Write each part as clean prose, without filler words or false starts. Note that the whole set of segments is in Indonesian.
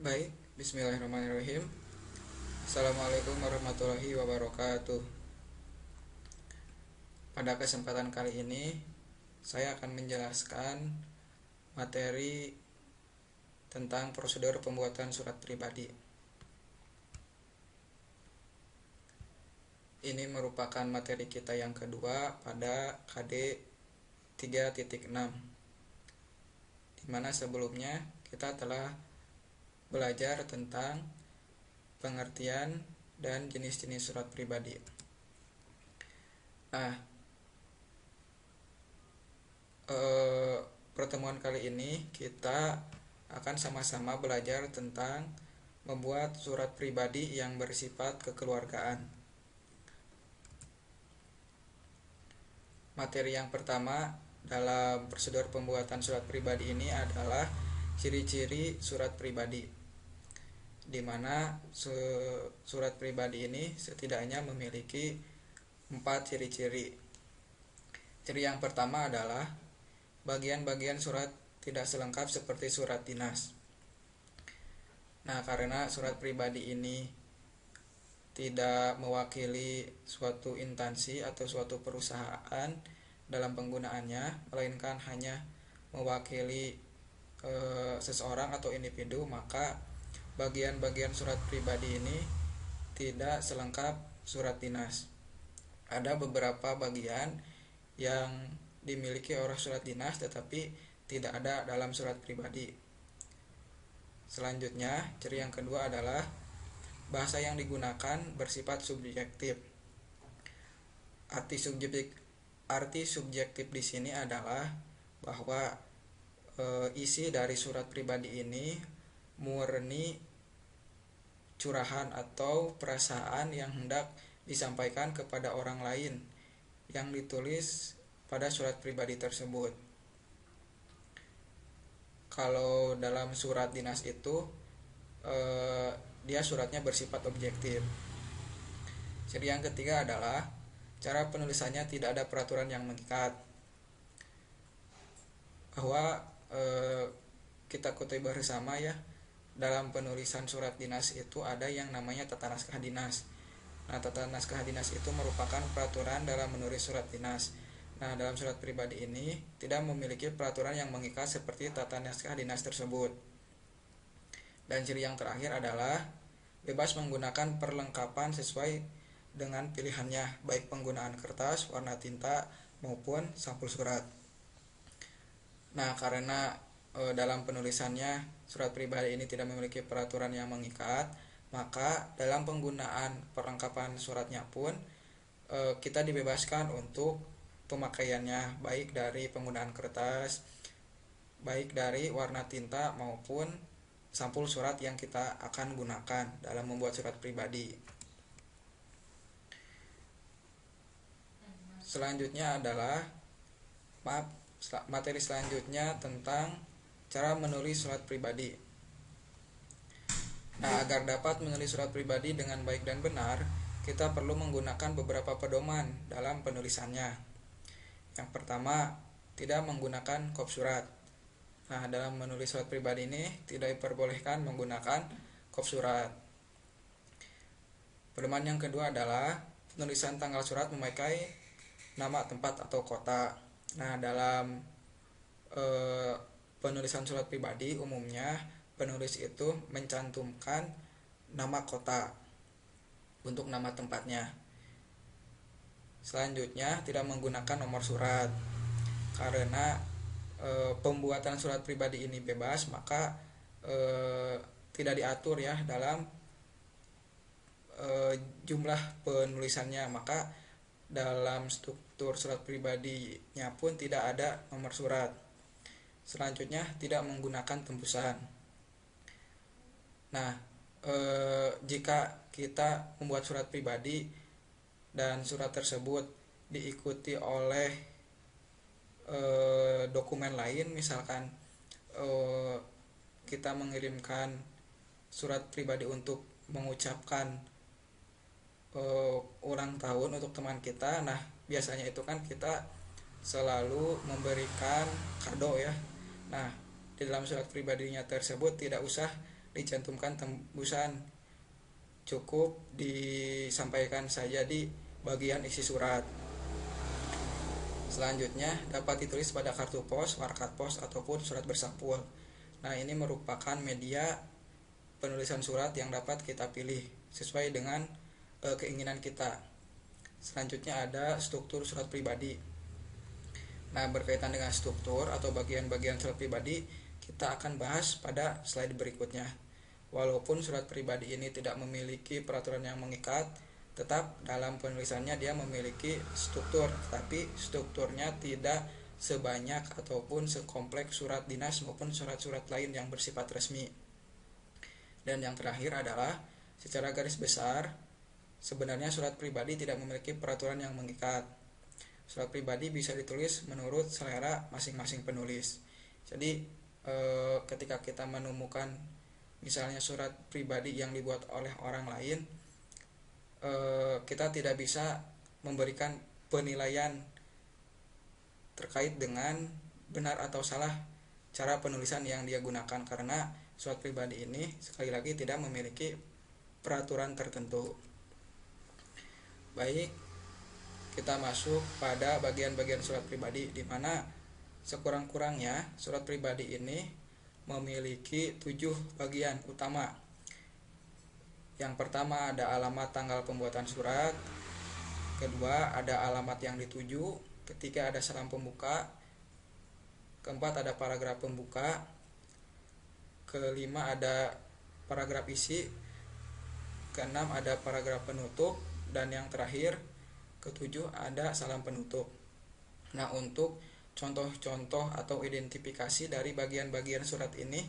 Baik, bismillahirrahmanirrahim. Assalamualaikum warahmatullahi wabarakatuh. Pada kesempatan kali ini, saya akan menjelaskan materi tentang prosedur pembuatan surat pribadi. Ini merupakan materi kita yang kedua pada KD 3.6, di mana sebelumnya kita telah belajar tentang pengertian dan jenis-jenis surat pribadi. Nah, pertemuan kali ini kita akan sama-sama belajar tentang membuat surat pribadi yang bersifat kekeluargaan. Materi yang pertama dalam prosedur pembuatan surat pribadi ini adalah ciri-ciri surat pribadi, di mana surat pribadi ini setidaknya memiliki 4 ciri-ciri. Ciri yang pertama adalah bagian-bagian surat tidak selengkap seperti surat dinas. Nah, karena surat pribadi ini tidak mewakili suatu instansi atau suatu perusahaan dalam penggunaannya, melainkan hanya mewakili seseorang atau individu, maka bagian-bagian surat pribadi ini tidak selengkap surat dinas. Ada beberapa bagian yang dimiliki oleh surat dinas tetapi tidak ada dalam surat pribadi. Selanjutnya, ciri yang kedua adalah bahasa yang digunakan bersifat subjektif. Arti subjektif di sini adalah bahwa isi dari surat pribadi ini murni curahan atau perasaan yang hendak disampaikan kepada orang lain yang ditulis pada surat pribadi tersebut. Kalau dalam surat dinas itu dia suratnya bersifat objektif. Ciri yang ketiga adalah cara penulisannya tidak ada peraturan yang mengikat. Bahwa kita ketahui bersama ya, dalam penulisan surat dinas itu ada yang namanya tata naskah dinas. Nah, tata naskah dinas itu merupakan peraturan dalam menulis surat dinas. Nah, dalam surat pribadi ini tidak memiliki peraturan yang mengikat seperti tata naskah dinas tersebut. Dan ciri yang terakhir adalah bebas menggunakan perlengkapan sesuai dengan pilihannya, baik penggunaan kertas, warna tinta, maupun sampul surat. Nah, karena dalam penulisannya surat pribadi ini tidak memiliki peraturan yang mengikat, maka dalam penggunaan perlengkapan suratnya pun kita dibebaskan untuk pemakaiannya, baik dari penggunaan kertas, baik dari warna tinta maupun sampul surat yang kita akan gunakan dalam membuat surat pribadi. Selanjutnya adalah materi selanjutnya tentang cara menulis surat pribadi. Nah, agar dapat menulis surat pribadi dengan baik dan benar, kita perlu menggunakan beberapa pedoman dalam penulisannya. Yang pertama, tidak menggunakan kop surat. Nah, dalam menulis surat pribadi ini tidak diperbolehkan menggunakan kop surat. Pedoman yang kedua adalah penulisan tanggal surat memakai nama tempat atau kota. Nah, dalam penulisan surat pribadi umumnya penulis itu mencantumkan nama kota untuk nama tempatnya. Selanjutnya, tidak menggunakan nomor surat. Karena pembuatan surat pribadi ini bebas, maka tidak diatur ya dalam jumlah penulisannya, maka dalam struktur surat pribadinya pun tidak ada nomor surat. Selanjutnya, tidak menggunakan tembusan. Nah, jika kita membuat surat pribadi dan surat tersebut diikuti oleh dokumen lain, misalkan kita mengirimkan surat pribadi untuk mengucapkan ulang tahun untuk teman kita. Nah, biasanya itu kan kita selalu memberikan kado ya. Nah, di dalam surat pribadinya tersebut tidak usah dicantumkan tembusan, cukup disampaikan saja di bagian isi surat. Selanjutnya dapat ditulis pada kartu pos, markat pos, ataupun surat bersampul. Nah, ini merupakan media penulisan surat yang dapat kita pilih sesuai dengan keinginan kita. Selanjutnya ada struktur surat pribadi. Nah, berkaitan dengan struktur atau bagian-bagian surat pribadi, kita akan bahas pada slide berikutnya. Walaupun surat pribadi ini tidak memiliki peraturan yang mengikat, tetap dalam penulisannya dia memiliki struktur, tapi strukturnya tidak sebanyak ataupun sekompleks surat dinas maupun surat-surat lain yang bersifat resmi. Dan yang terakhir adalah secara garis besar, sebenarnya surat pribadi tidak memiliki peraturan yang mengikat. Surat pribadi bisa ditulis menurut selera masing-masing penulis. Jadi ketika kita menemukan misalnya surat pribadi yang dibuat oleh orang lain, kita tidak bisa memberikan penilaian terkait dengan benar atau salah cara penulisan yang dia gunakan, karena surat pribadi ini sekali lagi tidak memiliki peraturan tertentu. Baik, kita masuk pada bagian-bagian surat pribadi, di mana sekurang-kurangnya surat pribadi ini memiliki 7 bagian utama. Yang pertama ada alamat tanggal pembuatan surat, kedua ada alamat yang dituju, ketiga ada salam pembuka, keempat ada paragraf pembuka, kelima ada paragraf isi, keenam ada paragraf penutup, dan yang terakhir ketujuh ada salam penutup. Nah, untuk contoh-contoh atau identifikasi dari bagian-bagian surat ini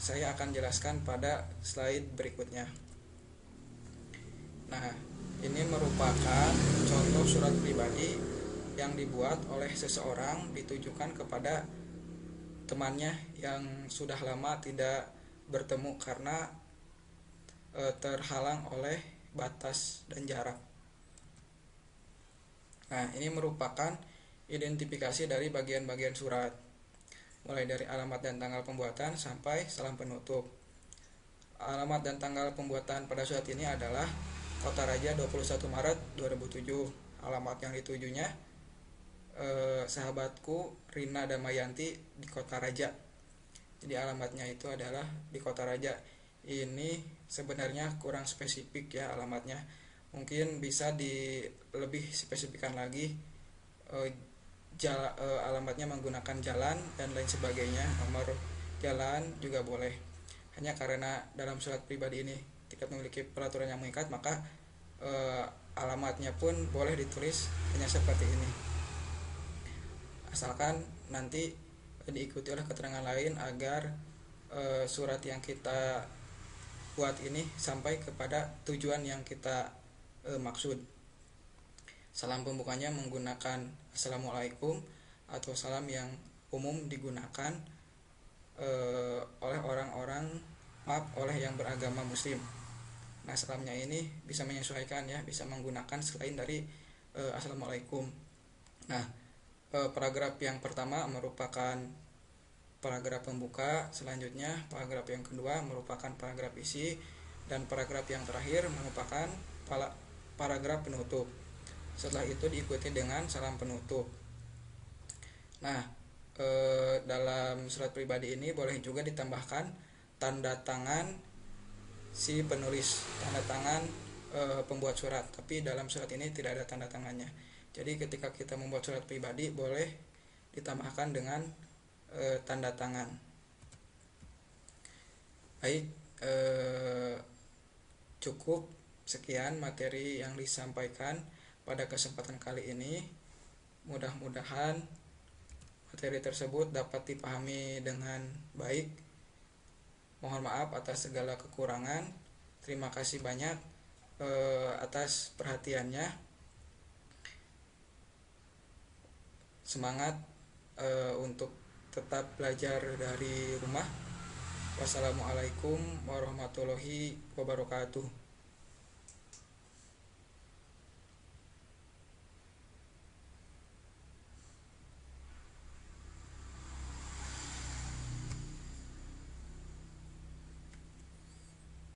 saya akan jelaskan pada slide berikutnya. Nah, ini merupakan contoh surat pribadi yang dibuat oleh seseorang ditujukan kepada temannya yang sudah lama tidak bertemu karena terhalang oleh batas dan jarak. Nah, ini merupakan identifikasi dari bagian-bagian surat, mulai dari alamat dan tanggal pembuatan sampai salam penutup. Alamat dan tanggal pembuatan pada surat ini adalah Kota Raja 21 Maret 2007. Alamat yang ditujunya sahabatku Rina Damayanti di Kota Raja. Jadi alamatnya itu adalah di Kota Raja. Ini sebenarnya kurang spesifik ya alamatnya. Mungkin bisa lebih spesifikkan lagi, alamatnya menggunakan jalan dan lain sebagainya, nomor jalan juga boleh. Hanya karena dalam surat pribadi ini tidak memiliki peraturan yang mengikat, maka alamatnya pun boleh ditulis hanya seperti ini, asalkan nanti diikuti oleh keterangan lain agar surat yang kita buat ini sampai kepada tujuan yang kita maksud. Salam pembukanya menggunakan Assalamualaikum atau salam yang umum digunakan oleh oleh yang beragama Muslim. Nah, salamnya ini bisa menyesuaikan ya, bisa menggunakan selain dari Assalamualaikum. Nah, paragraf yang pertama merupakan paragraf pembuka, selanjutnya paragraf yang kedua merupakan paragraf isi, dan paragraf yang terakhir merupakan paragraf penutup. Setelah itu diikuti dengan salam penutup. Nah, dalam surat pribadi ini boleh juga ditambahkan tanda tangan si penulis, tanda tangan pembuat surat, tapi dalam surat ini tidak ada tanda tangannya. Jadi ketika kita membuat surat pribadi boleh ditambahkan dengan tanda tangan. Baik, cukup sekian materi yang disampaikan pada kesempatan kali ini. Mudah-mudahan materi tersebut dapat dipahami dengan baik. Mohon maaf atas segala kekurangan. Terima kasih banyak atas perhatiannya. Semangat untuk tetap belajar dari rumah. Wassalamualaikum warahmatullahi wabarakatuh.